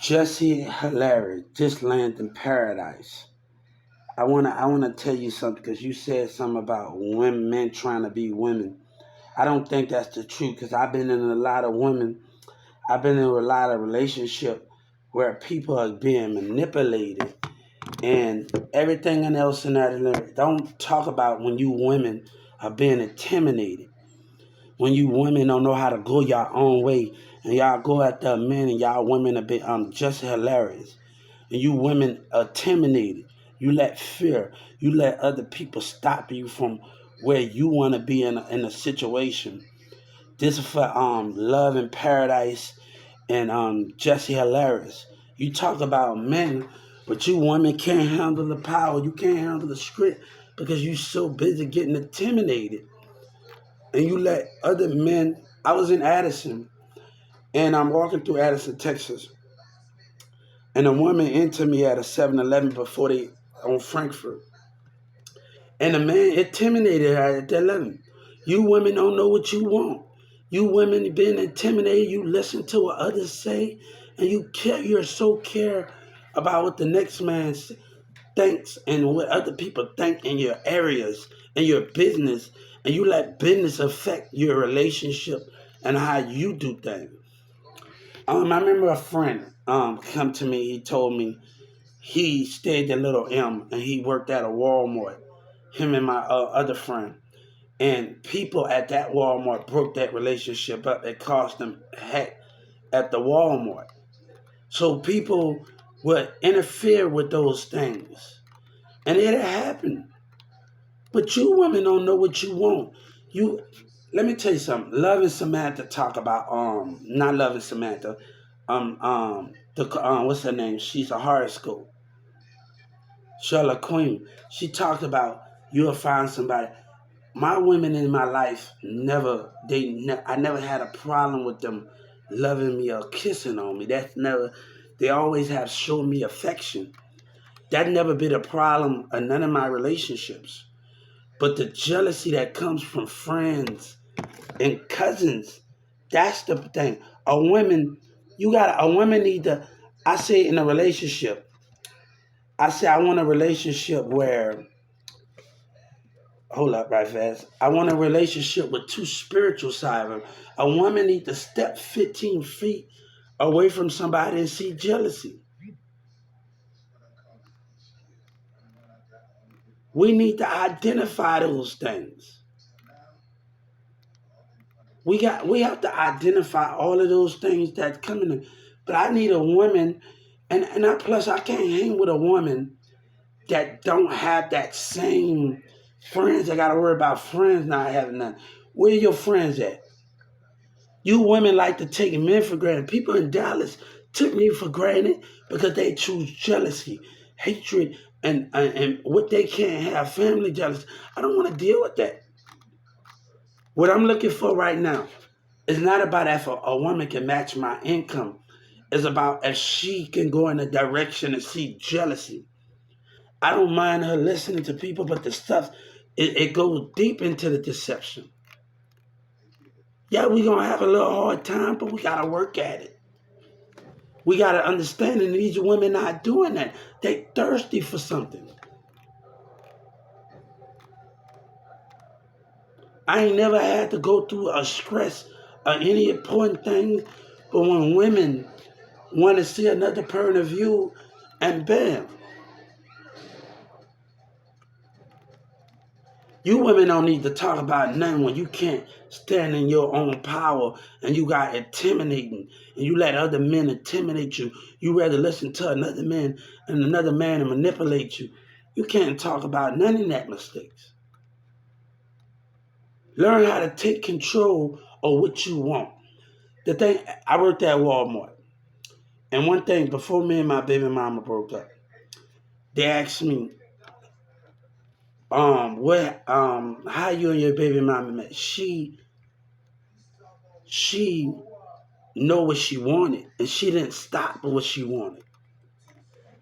Jesse Hilary just landed in paradise. I wanna tell you something because you said something about women, men trying to be women. I don't think that's the truth because I've been in a lot of women. I've been in a lot of relationship where people are being manipulated and everything else in that. And don't talk about when you women are being intimidated. When you women don't know how to go your own way and y'all go after men and y'all women are just hilarious and you women are intimidated. You let fear, you let other people stop you from where you want to be in a situation. This is for Love in Paradise and Jesse Hilarious. You talk about men, but you women can't handle the power. You can't handle the script because you so busy getting intimidated. And you let other men. I was in Addison, and I'm walking through Addison, Texas, and a woman entered me at a 7-Eleven before they on Frankfurt. And the man intimidated her at the 11. You women don't know what you want. You women being intimidated, you listen to what others say, and you care, you're so care about what the next man thinks and what other people think in your areas, in your business, and you let business affect your relationship and how you do things. I remember a friend come to me, he told me he stayed at Little M and he worked at a Walmart, him and my other friend. And people at that Walmart broke that relationship up. It cost them heck at the Walmart. So people would interfere with those things. And it happened. But you women don't know what you want. You Let me tell you something. Love and Samantha talk about not Love and Samantha. What's her name? She's a horoscope. Charlotte Queen. She talked about you'll find somebody. My women in my life I never had a problem with them loving me or kissing on me. That's never. They always have shown me affection. That never been a problem in none of my relationships. But the jealousy that comes from friends and cousins, that's the thing. A woman need to. I say in a relationship. I say I want a relationship where hold up right fast. I want a relationship with two spiritual sides. A woman needs to step 15 feet away from somebody and see jealousy. We need to identify those things. We have to identify all of those things that come in. But I need a woman, plus I can't hang with a woman that don't have that same friends. I gotta worry about friends not having none. Where your friends at? You women like to take men for granted. People in Dallas took me for granted because they choose jealousy, hatred, and what they can't have, family jealousy. I don't want to deal with that. What I'm looking for right now is not about if a woman can match my income. It's about if she can go in a direction and see jealousy. I don't mind her listening to people, but the stuff, it goes deep into the deception. Yeah, we gonna have a little hard time, but we gotta work at it. We gotta understand that these women not doing that. They thirsty for something. I ain't never had to go through a stress or any important thing, but when women want to see another point of view, and bam, you women don't need to talk about nothing when you can't stand in your own power and you got intimidating and you let other men intimidate you. You rather listen to another man and another man and manipulate you. You can't talk about none of that mistakes. Learn how to take control of what you want. The thing I worked at Walmart, and one thing before me and my baby mama broke up, they asked me, how you and your baby mama met? She know what she wanted, and she didn't stop at what she wanted.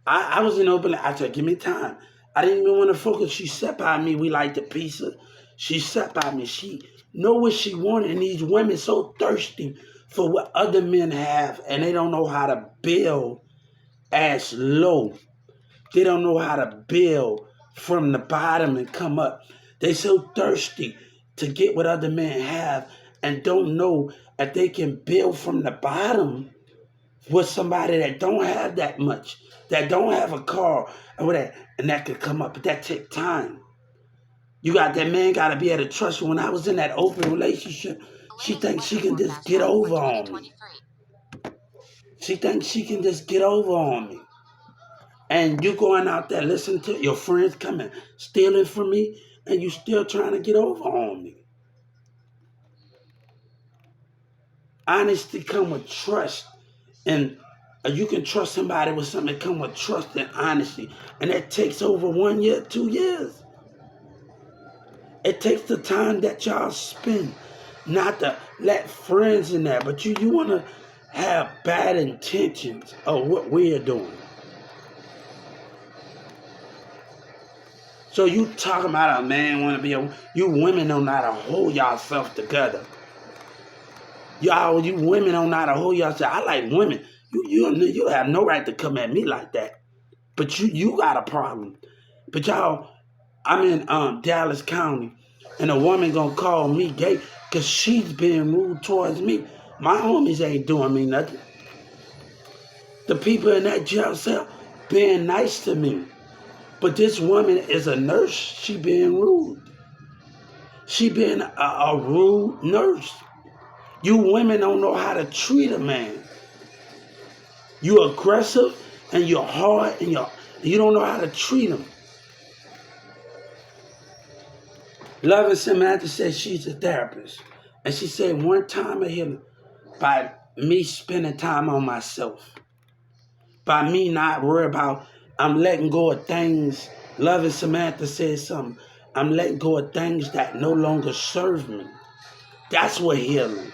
I was in open. I said, "Give me time." I didn't even want to focus. She sat by me. We liked the pizza. She sat by me. She know what she wanted, and these women so thirsty for what other men have, and they don't know how to build. as low. They don't know how to build from the bottom and come up. They so thirsty to get what other men have and don't know that they can build from the bottom with somebody that don't have that much, that don't have a car or that, and that could come up. But that take time. You got that man got to be able to trust you. When I was in that open relationship, she thinks she can just get over on me. She thinks she can just get over on me. And you going out there listening to your friends coming, stealing from me, and you still trying to get over on me. Honesty come with trust. And you can trust somebody with something that come with trust and honesty. And that takes over 1 year, 2 years. It takes the time that y'all spend. Not to let friends in there, but you want to have bad intentions of what we're doing. So you talking about a man want to be you women don't know how to hold yourself together. You women don't know how to hold yourself. I like women. You have no right to come at me like that. But you got a problem. But y'all, I'm in Dallas County, and a woman gonna call me gay because she's being rude towards me. My homies ain't doing me nothing. The people in that jail cell being nice to me. But this woman is a nurse. She being rude. She being a rude nurse. You women don't know how to treat a man. You aggressive and you're hard and you don't know how to treat him. Loving Samantha said she's a therapist. And she said one time of healing by me spending time on myself. By me not worry about, I'm letting go of things. Loving Samantha said something. I'm letting go of things that no longer serve me. That's what healing.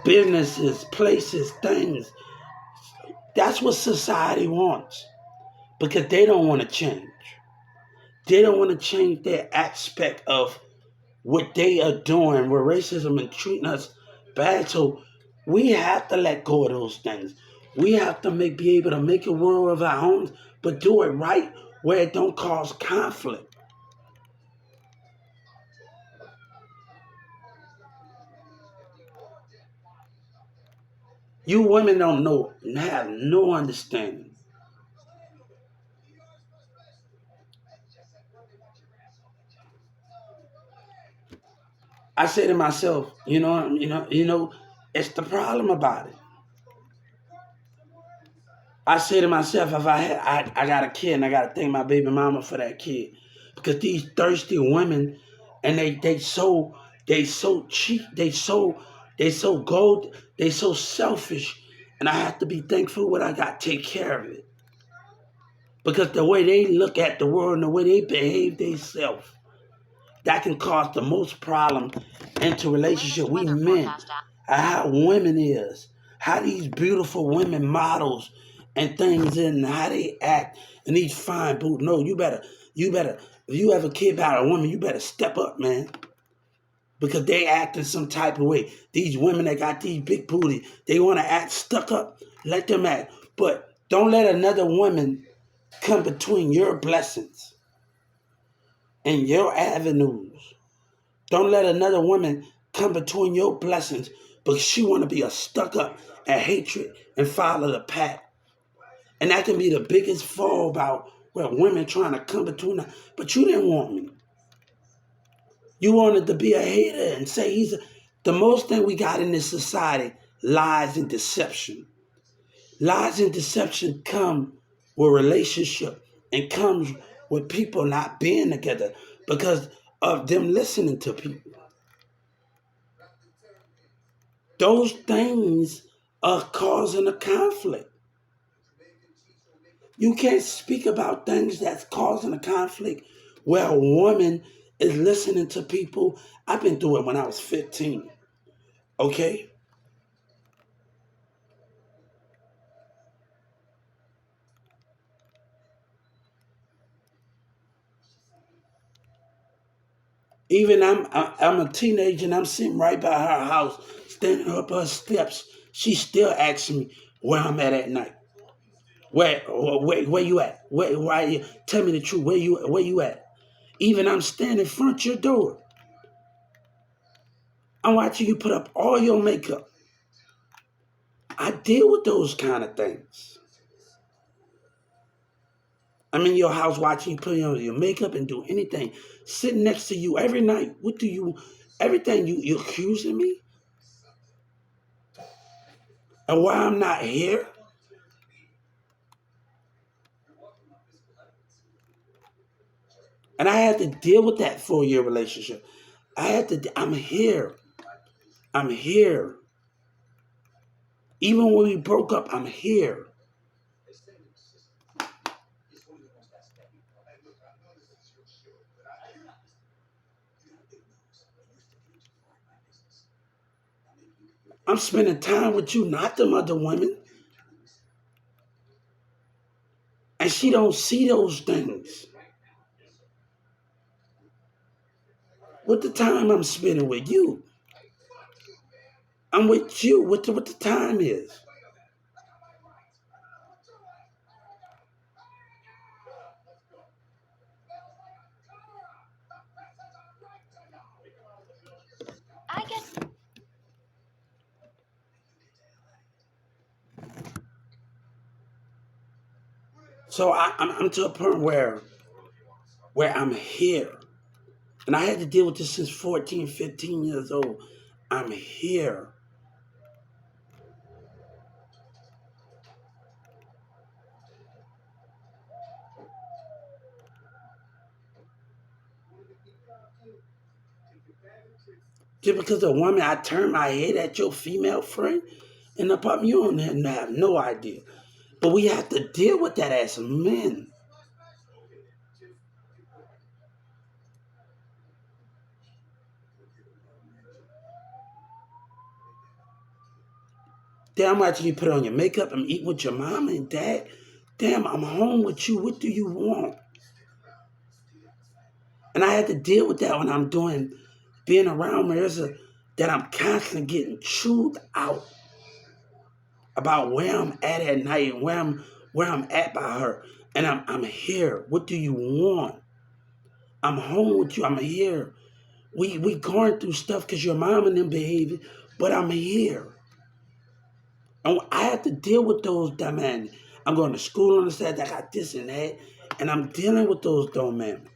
Businesses, places, things. That's what society wants. Because they don't want to change. They don't want to change their aspect of what they are doing with racism and treating us bad. So we have to let go of those things. We have to be able to make a world of our own, but do it right where it don't cause conflict. You women don't know, have no understanding. I say to myself, it's the problem about it. I say to myself, if I got a kid and I got to thank my baby mama for that kid, because these thirsty women, and they so cheap, they so gold, they so selfish, and I have to be thankful what I got, take care of it, because the way they look at the world and the way they behave themselves, that can cause the most problem into relationship. We men, how women is, how these beautiful women models and things and how they act and these fine boots. No, you better, if you have a kid about a woman, you better step up, man. Because they act in some type of way. These women that got these big booty, they want to act stuck up. Let them act. But don't let another woman come between your blessings and your avenues. Don't let another woman come between your blessings because she want to be a stuck up and hatred and follow the pack. And that can be the biggest fall about where women trying to come between them. But you didn't want me. You wanted to be a hater and say the most thing we got in this society, lies and deception. Lies and deception come with relationship and comes with people not being together because of them listening to people. Those things are causing a conflict. You can't speak about things that's causing a conflict where a woman is listening to people. I've been through it when I was 15. Okay? Even I'm a teenager and I'm sitting right by her house, standing up her steps. She still asking me where I'm at night. Where you at? Why you tell me the truth? Where you at? Even I'm standing in front of your door. I'm watching you put up all your makeup. I deal with those kind of things. I'm in your house watching you put on your makeup and do anything. Sitting next to you every night. What do you, everything you accusing me? And why I'm not here? And I had to deal with that 4-year relationship. I'm here. I'm here. Even when we broke up, I'm here. I'm spending time with you, not them other women. And she don't see those things. What the time I'm spending with you. I'm with you. What the time is. I guess. So I'm to a point where I'm here. And I had to deal with this since 14, 15 years old. I'm here. Just because a woman, I turn my head at your female friend in the apartment, you don't have no idea. But we have to deal with that as men. Damn, watching you put on your makeup and eat with your mom and dad. Damn, I'm home with you. What do you want? And I had to deal with that when I'm being around Marissa, that I'm constantly getting chewed out about where I'm at night and where I'm at by her. And I'm here. What do you want? I'm home with you. I'm here. We going through stuff because your mom and them behaving, but I'm here. And I have to deal with those dynamics. I'm going to school on the side. I got this and that, and I'm dealing with those dynamics.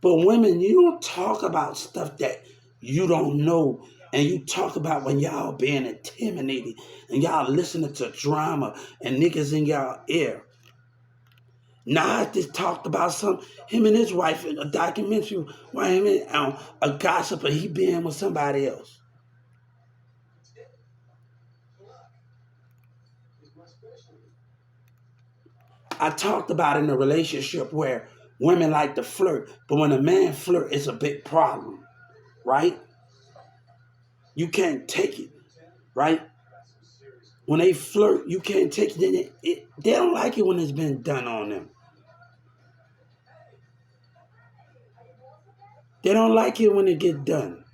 But women, you don't talk about stuff that you don't know. And you talk about when y'all being intimidated and y'all listening to drama and niggas in y'all ear. Nas just talked about him and his wife in a documentary where him and a gossiper, he been with somebody else. I talked about in a relationship where women like to flirt, but when a man flirt, it's a big problem, right? You can't take it, right? When they flirt, you can't take it. They don't like it when it's been done on them. They don't like it when it get done.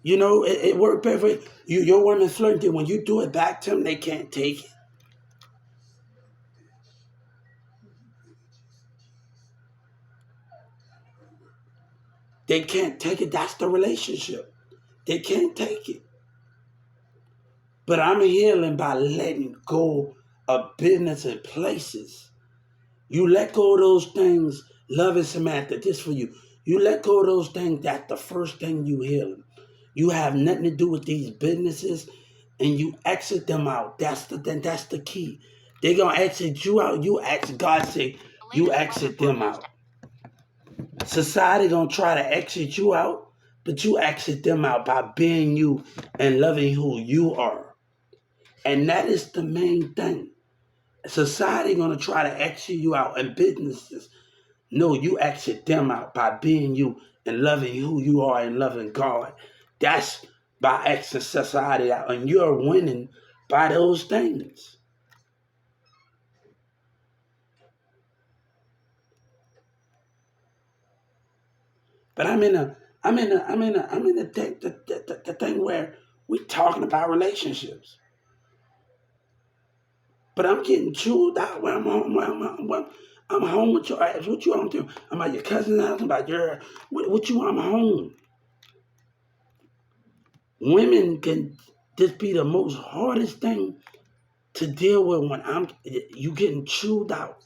You know, it worked perfect. Your women flirting. When you do it back to them, they can't take it. They can't take it. That's the relationship. They can't take it. But I'm healing by letting go of business and places. You let go of those things, love and Samantha, this for you. You let go of those things, that's the first thing you healing. You have nothing to do with these businesses and you exit them out. That's the key. They're gonna exit you out. You exit God say you exit them out. Society gonna try to exit you out, but you exit them out by being you and loving who you are. And that is the main thing. Society gonna try to exit you out, and businesses, no, you exit them out by being you and loving who you are and loving God. That's by exiting society out, and you're winning by those things. But I'm in I'm in the thing where we talking about relationships, but I'm getting chewed out when I'm home. I'm home with your ass. What you want to do? I'm at your cousin's house. I'm at your what you want? I'm home. Women can just be the most hardest thing to deal with when you getting chewed out.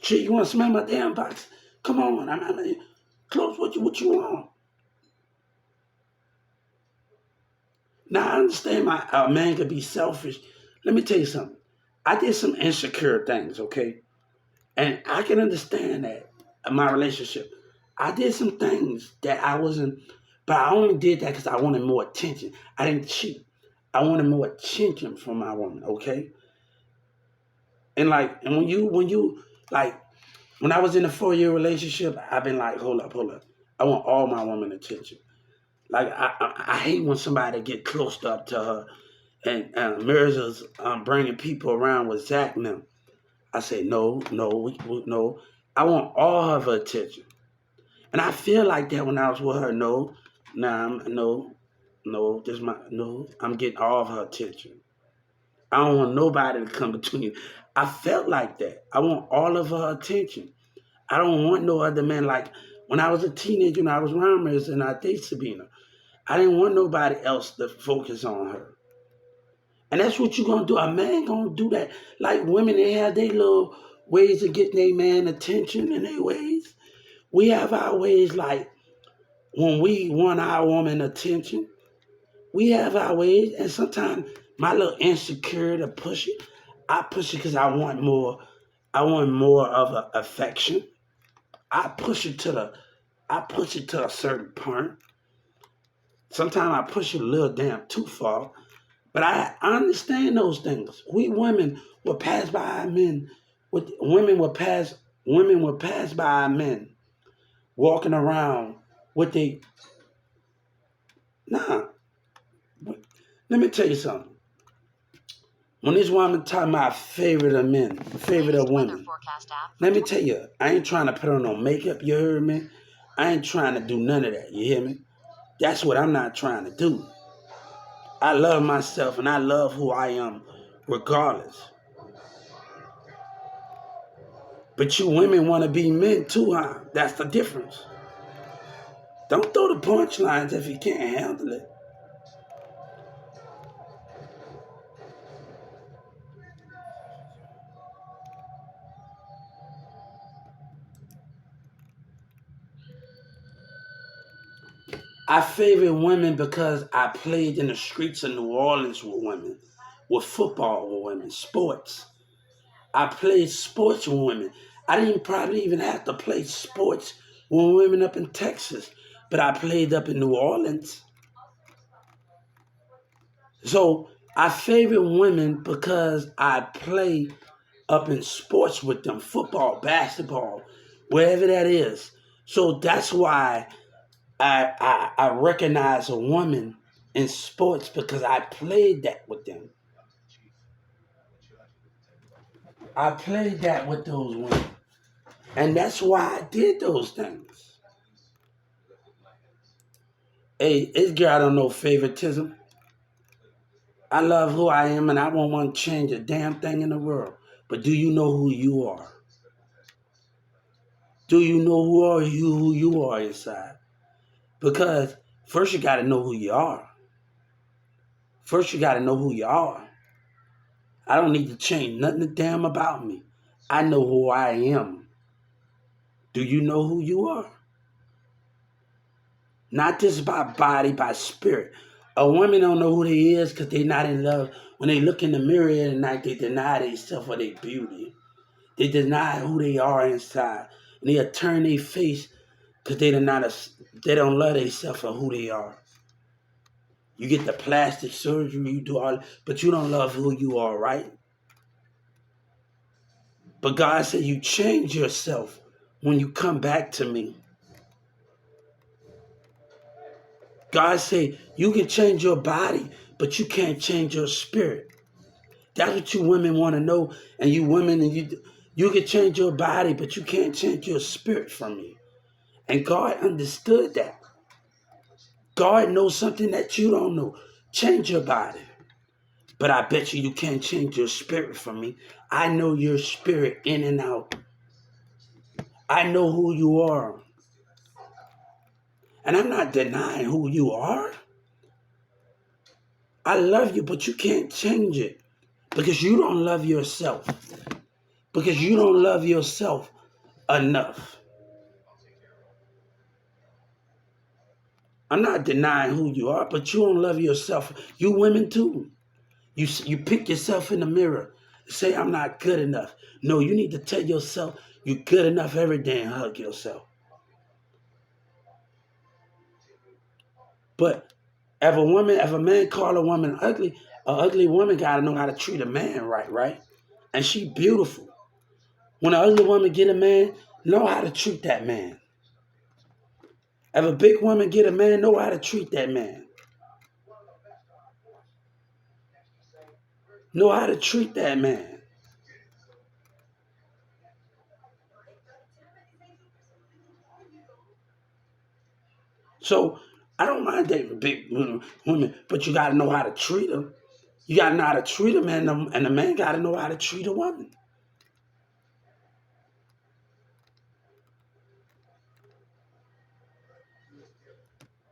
Shit, you want to smell my damn box? Come on, close. What you want? Now I understand a man could be selfish. Let me tell you something. I did some insecure things, okay, and I can understand that in my relationship. I did some things that I wasn't, but I only did that because I wanted more attention. I didn't cheat. I wanted more attention from my woman, okay. And when you like when I was in a 4-year relationship, I've been like, hold up. I want all my woman attention. Like I hate when somebody get close up to her and Mirza's bringing people around with Zach and them. I say no, no. I want all of her attention, and I feel like that when I was with her. No, no. This my no. I'm getting all of her attention. I don't want nobody to come between. I felt like that. I want all of her attention. I don't want no other man. Like when I was a teenager and I was around Mirza and I dated Sabina, I didn't want nobody else to focus on her. And that's what you're gonna do. A man gonna do that. Like women, they have their little ways of getting their man attention in their ways. We have our ways like when we want our woman attention, we have our ways. And sometimes my little insecurity to push it, I push it because I want more of a affection. I push it to a certain point. Sometimes I push it a little damn too far. But I understand those things. We women will pass by our men. Women will pass by our men walking around with they nah. Let me tell you something. When this woman talking about favorite of men, favorite of women, let me tell you, I ain't trying to put on no makeup, you hear me? I ain't trying to do none of that, you hear me? That's what I'm not trying to do. I love myself and I love who I am regardless. But you women want to be men too, huh? That's the difference. Don't throw the punchlines if you can't handle it. I favor women because I played in the streets of New Orleans with women, with football with women, sports. I played sports with women. I didn't probably even have to play sports with women up in Texas, but I played up in New Orleans. So I favor women because I play up in sports with them, football, basketball, wherever that is. So that's why I recognize a woman in sports because I played that with them. I played that with those women. And that's why I did those things. Hey, this girl don't know favoritism. I love who I am and I won't want to change a damn thing in the world. But do you know who you are? Do you know who you are inside? Because first you gotta know who you are. First you gotta know who you are. I don't need to change nothing damn about me. I know who I am. Do you know who you are? Not just by body, by spirit. A woman don't know who they is because they not in love. When they look in the mirror at night, they deny themselves for their beauty. They deny who they are inside. And they'll turn their face because they don't love themselves for who they are. You get the plastic surgery, you do all, but you don't love who you are, right? But God said you change yourself when you come back to me. God said you can change your body, but you can't change your spirit. That's what you women want to know. And you women, and you can change your body, but you can't change your spirit from me. And God understood that. God knows something that you don't know. Change your body. But I bet you can't change your spirit from me. I know your spirit in and out. I know who you are. And I'm not denying who you are. I love you, but you can't change it because you don't love yourself. Because you don't love yourself enough. I'm not denying who you are, but you don't love yourself. You women too. You pick yourself in the mirror. Say, I'm not good enough. No, you need to tell yourself you're good enough every day and hug yourself. But if a man call a woman ugly, an ugly woman gotta know how to treat a man right, right? And she beautiful. When an ugly woman get a man, know how to treat that man. If a big woman get a man, know how to treat that man. Know how to treat that man. So I don't mind dating big women, but you got to know how to treat them. You got to know how to treat them, and the man got to know how to treat a woman.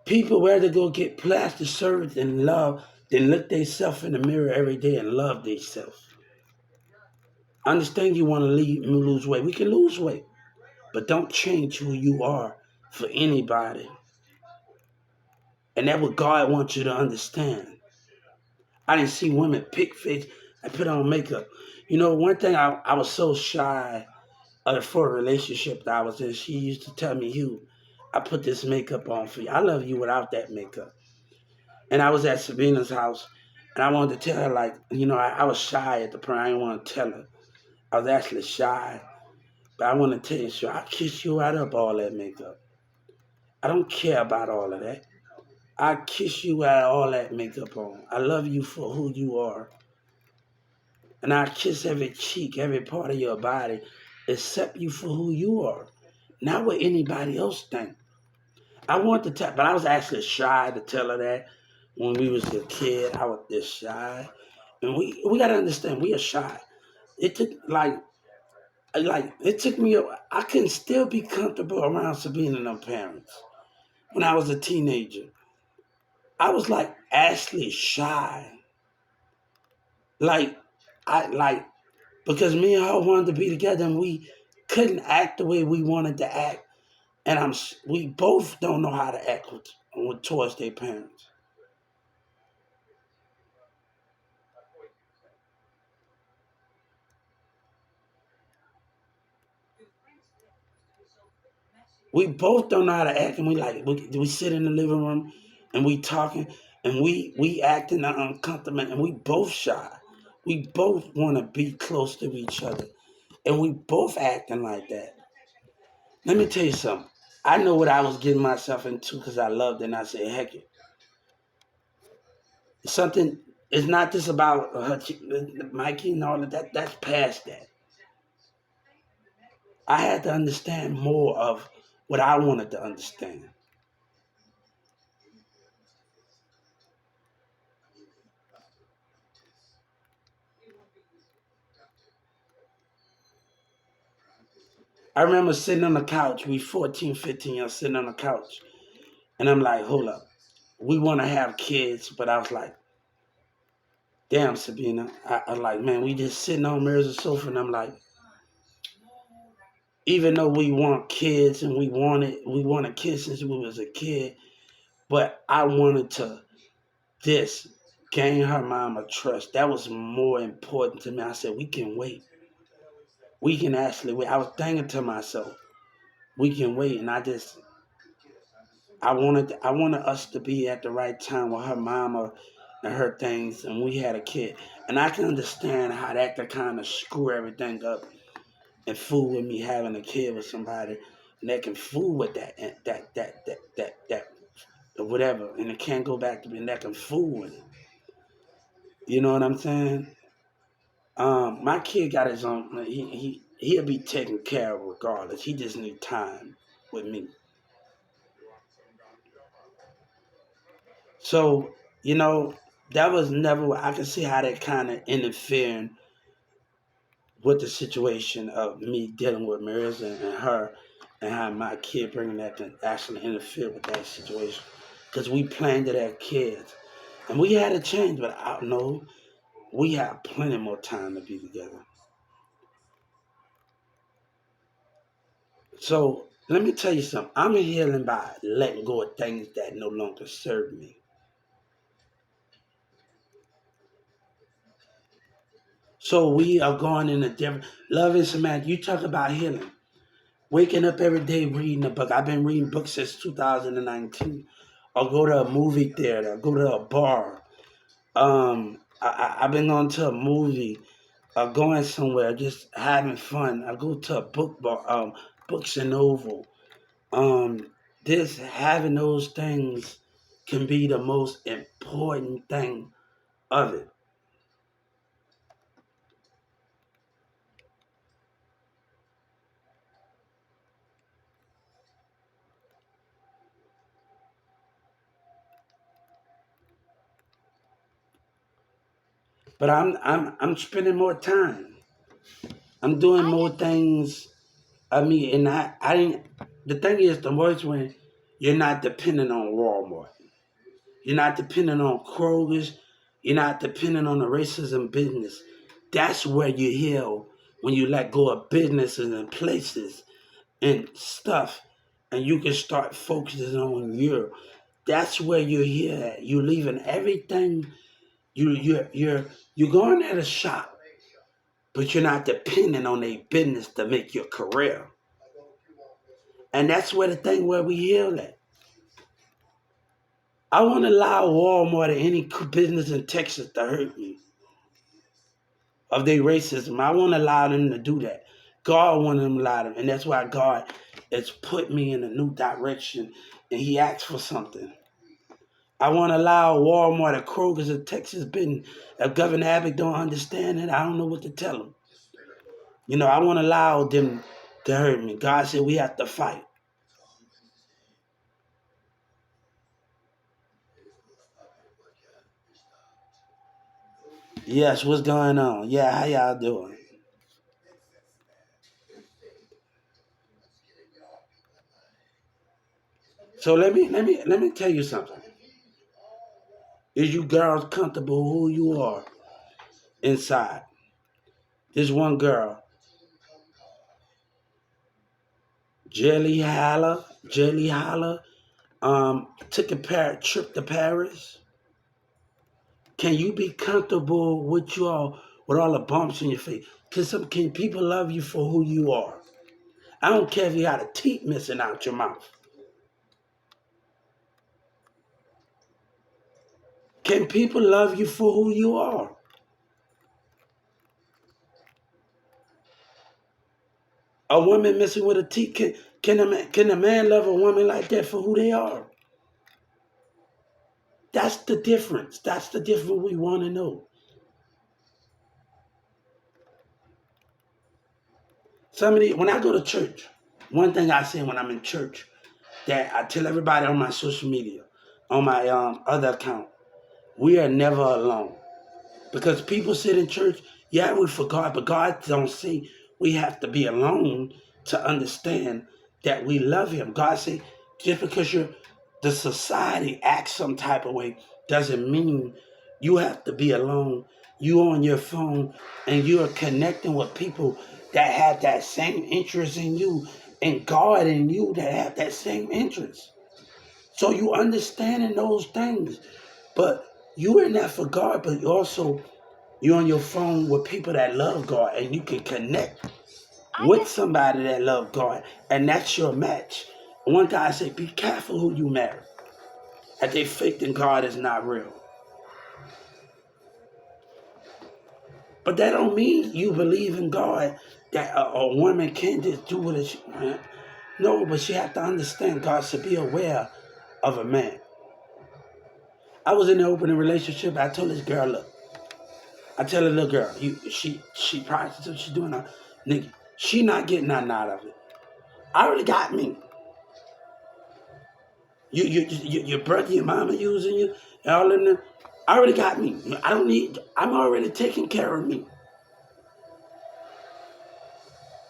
People rather go get plastic surgery and love than look themselves in the mirror every day and love themselves. I understand you want to lose weight. We can lose weight, but don't change who you are for anybody. And that's what God wants you to understand. I didn't see women pick face and put on makeup. You know, one thing I was so shy for a relationship that I was in. She used to tell me, Hugh, I put this makeup on for you. I love you without that makeup. And I was at Sabina's house, and I wanted to tell her, like, I was shy at the point. I didn't want to tell her. I was actually shy. But I want to tell you, sure, I kiss you right up all that makeup. I don't care about all of that. I kiss you out all that makeup on. I love you for who you are. And I kiss every cheek, every part of your body, accept you for who you are. Not what anybody else think. I want to tell, but I was actually shy to tell her that when we was a kid. I was this shy, and we gotta understand we are shy. It took like it took me. I couldn't still be comfortable around Sabina and her parents when I was a teenager. I was like actually shy, like like because me and her wanted to be together, and we couldn't act the way we wanted to act, and we both don't know how to act towards their parents. We both don't know how to act, and we sit in the living room and we talking, and we acting uncomfortable, and we both shy. We both want to be close to each other, and we both acting like that. Let me tell you something. I know what I was getting myself into because I loved it, and I said, heck it. Something. It's not just about Mikey and all of that. That's past that. I had to understand more of what I wanted to understand. I remember sitting on the couch. We 14, 15 years sitting on the couch. And I'm like, hold up. We want to have kids. But I was like, damn, Sabina. I like, man, we just sitting on mirrors and sofa. And I'm like, even though we want kids and we wanted kids since we was a kid, but I wanted to this gain her mama trust. That was more important to me. I said, we can wait. We can actually wait. I was thinking to myself, we can wait. And I wanted us to be at the right time with her mama and her things, and we had a kid. And I can understand how that could kind of screw everything up and fool with me having a kid with somebody, and that can fool with that and that whatever, and it can't go back to being that can fool with it. You know what I'm saying? My kid got his own. He'll be taken care of regardless. He just need time with me. So, you know, that was never, I can see how that kind of interfering with the situation of me dealing with Marissa and her, and how my kid bringing that to actually interfere with that situation. Because we planned it as kids. And we had a change, but I don't know, we have plenty more time to be together. So let me tell you something. I'm healing by letting go of things that no longer serve me. So we are going in a different love and Samantha. You talk about healing. Waking up every day reading a book. I've been reading books since 2019. Or go to a movie theater, go to a bar. I've been going to a movie, or going somewhere, just having fun. I go to a book bar, Books and Oval. Um, this having those things can be the most important thing of it. But I'm spending more time. I'm doing more things. I mean, and I didn't. The thing is, the worst when you're not dependent on Walmart, you're not dependent on Kroger's, you're not dependent on the racism business. That's where you heal when you let go of businesses and places and stuff, and you can start focusing on you. That's where you're here at. You're leaving everything. You're going at a shop, but you're not depending on a business to make your career. And that's where the thing where we heal at. I won't allow Walmart or any business in Texas to hurt me of their racism. I won't allow them to do that. God won't allow them, and that's why God has put me in a new direction, and He asked for something. I won't allow Walmart or Kroger's in Texas business. If Governor Abbott don't understand it, I don't know what to tell him. You know, I won't allow them to hurt me. God said we have to fight. Yes, what's going on? Yeah, how y'all doing? So let me tell you something. Is you girls comfortable who you are inside? This one girl, Jelly Holla, took a trip to Paris. Can you be comfortable with with all the bumps in your face? Can people love you for who you are? I don't care if you got a teeth missing out your mouth. Can people love you for who you are? A woman missing with a teeth, can a man love a woman like that for who they are? That's the difference. That's the difference we want to know. When I go to church, one thing I say when I'm in church that I tell everybody on my social media, on my other account, we are never alone. Because people sit in church, yeah, we for God, but God don't say we have to be alone to understand that we love Him. God say just because the society acts some type of way doesn't mean you have to be alone. You on your phone and you are connecting with people that have that same interest in you and God in you that have that same interest. So you understanding those things, but you in that for God, but you also you're on your phone with people that love God and you can connect with somebody that love God and that's your match. One guy said, be careful who you marry. That they faith in God is not real. But that don't mean you believe in God that a woman can't just do what she wants. No, but she have to understand God should be aware of a man. I was in an opening relationship. I told this girl, look, I tell the little girl, she prostitute, she doing a nigga. She not getting nothing out of it. I already got me. Your brother, your mama using you, and all of them. I already got me. I'm already taking care of me.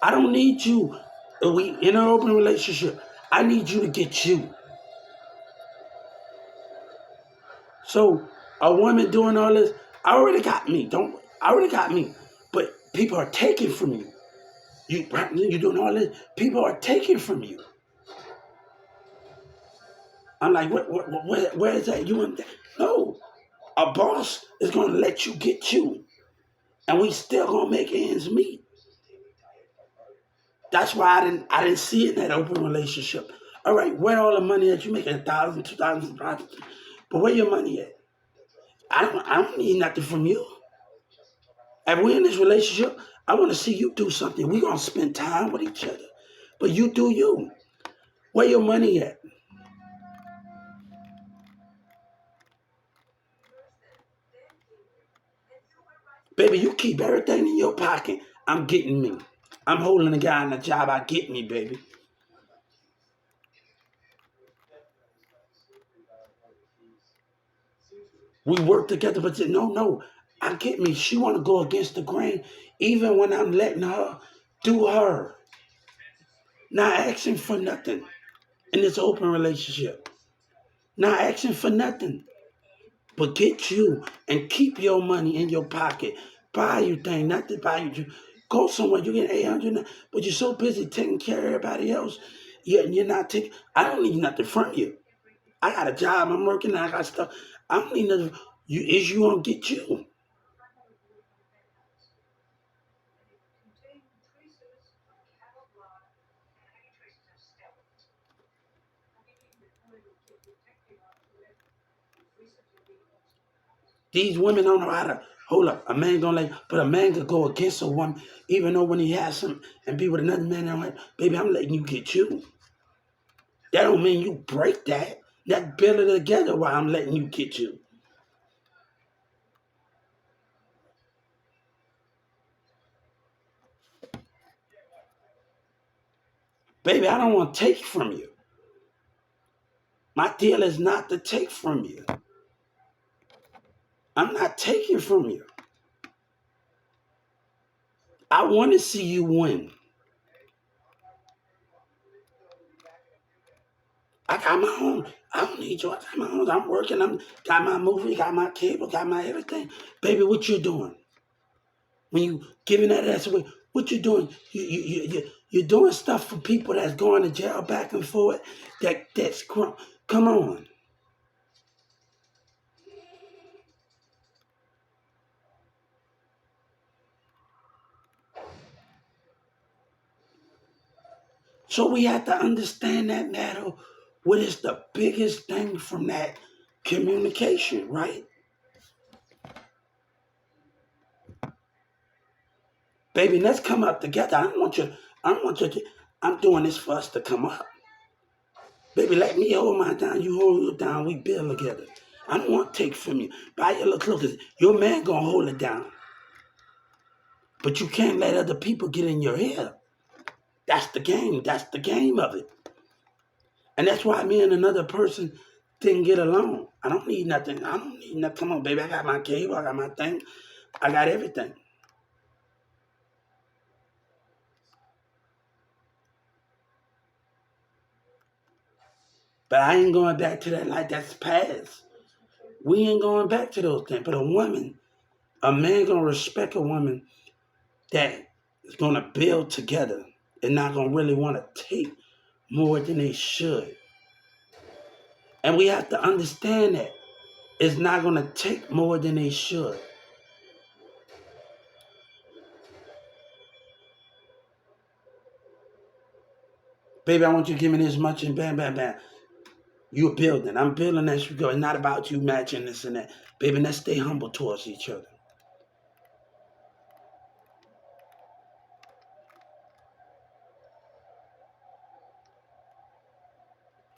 I don't need you. We in an open relationship. I need you to get you. So a woman doing all this, I already got me. I already got me. But people are taking from you. You doing all this. People are taking from you. I'm like, where is that? You and that? No, a boss is gonna let you get you, and we still gonna make ends meet. That's why I didn't see it in that open relationship. All right, where all the money that you making 1,000, 2,000, but where your money at? I don't need nothing from you. If we're in this relationship, I want to see you do something. We're gonna spend time with each other. But you do you. Where your money at? Baby, you keep everything in your pocket. I'm getting me. I'm holding the guy in the job. I get me, baby. We work together, but no. I get me. She want to go against the grain, even when I'm letting her do her, not asking for nothing in this open relationship, not asking for nothing, but get you and keep your money in your pocket. Buy you things, not to buy you. Go somewhere, you get 800, but you're so busy taking care of everybody else. You're not taking. I don't need nothing from you. I got a job. I'm working. I got stuff. I don't need nothing. You gonna get you. These women don't know how to hold up. A man don't like, but a man could go against a woman, even though when he has some and be with another man, they're like, baby, I'm letting you get you. That don't mean you break that. That build it together while I'm letting you get you. Baby, I don't want to take from you. My deal is not to take from you. I'm not taking from you. I want to see you win. I got my own. I don't need you. I got my own. I'm working. I'm got my movie, got my cable, got my everything. Baby, what you doing? When you giving that ass away, what you doing? You're doing stuff for people that's going to jail back and forth. Come on. So we have to understand that matter. What is the biggest thing from that communication, right? Baby, let's come up together. I don't want you to, I'm doing this for us to come up. Baby, let me hold my down, you hold your down, we build together. I don't want to take from you. Buy your little clothes. Your man gonna hold it down. But you can't let other people get in your head. That's the game. That's the game of it. And that's why me and another person didn't get along. I don't need nothing. I don't need nothing. Come on, baby. I got my cable. I got my thing. I got everything. But I ain't going back to that like that's past. We ain't going back to those things. But a man gonna respect a woman that is gonna build together and not gonna really want to take more than they should. And we have to understand that it's not gonna take more than they should. Baby, I want you to give me this much and bam, bam, bam. You're building. I'm building as you go. It's not about you matching this and that. Baby, let's stay humble towards each other.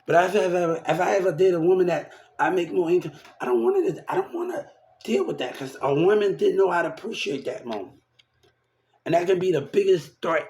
But if I ever date a woman that I make more income, I don't want to deal with that because a woman didn't know how to appreciate that moment. And that can be the biggest threat.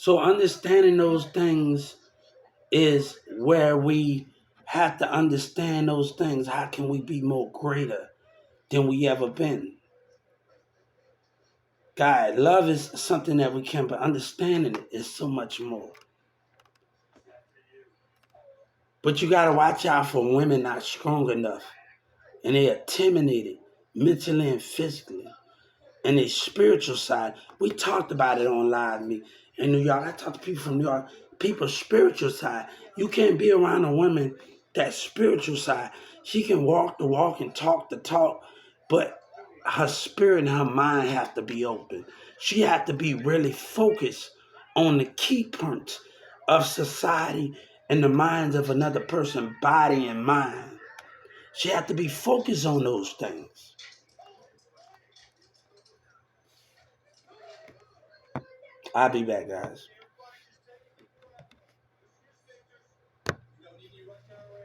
So understanding those things is where we have to understand those things. How can we be more greater than we ever been? God, love is something that we can, but understanding it is so much more. But you got to watch out for women not strong enough, and they are intimidated mentally and physically. And their spiritual side, we talked about it on Live Me in New York. I talked to people from New York. People's spiritual side. You can't be around a woman that spiritual side. She can walk the walk and talk the talk, but her spirit and her mind have to be open. She have to be really focused on the key points of society and the minds of another person, body and mind. She have to be focused on those things. I'll be back, guys.